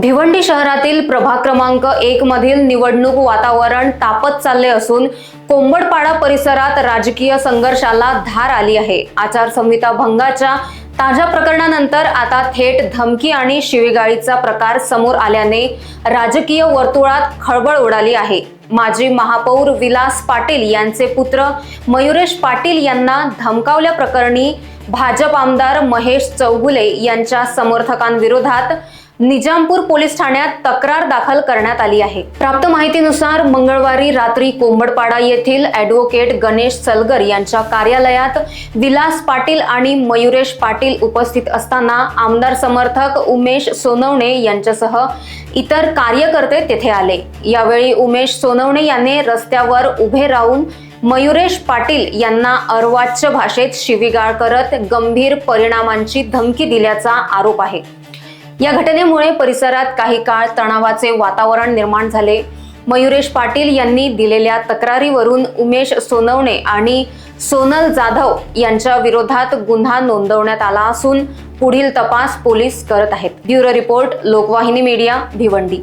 भिवंडी शहरातील प्रभाग क्रमांक 1 मधील निवडणूक वातावरण तापत चालले असून कोंबडपाडा परिसरात राजकीय संघर्षाला धार आली आहे। आचारसंहिता भंगाच्या ताज्या प्रकरणानंतर आता थेट धमकी आणि शिवीगाळीचा प्रकार समोर आल्याने राजकीय वर्तुळात खळबळ उडाली आहे। माजी महापौर विलास पाटील यांचे पुत्र मयुरेश पाटील यांना धमकावल्याप्रकरणी भाजप आमदार महेश चौगुले यांच्या समर्थकांविरोधात निजामपूर पोलीस ठाण्यात तक्रार दाखल करण्यात आली आहे। प्राप्त माहितीनुसार मंगळवारी रात्री कोंबडपाडा येथील ॲडव्होकेट गणेश सलगर यांच्या कार्यालयात विलास पाटील आणि मयुरेश पाटील उपस्थित असताना आमदार समर्थक उमेश सोनवणे यांच्यासह इतर कार्यकर्ते तेथे आले। यावेळी उमेश सोनवणे यांनी रस्त्यावर उभे राहून मयुरेश पाटील यांना अर्वाच्य भाषेत शिवीगाळ करत गंभीर परिणामांची धमकी दिल्याचा आरोप आहे। या घटनेमुळे परिसरात काही काळ तणावाचे वातावरण निर्माण झाले। मयुरेश पाटील यांनी दिलेल्या तक्रारीवरून उमेश सोनवणे आणि सोनल जाधव यांच्या विरोधात गुन्हा नोंदवण्यात आला असून पुढील तपास पोलीस करत आहेत। Bureau report, Lokvahini media, Bhiwandi.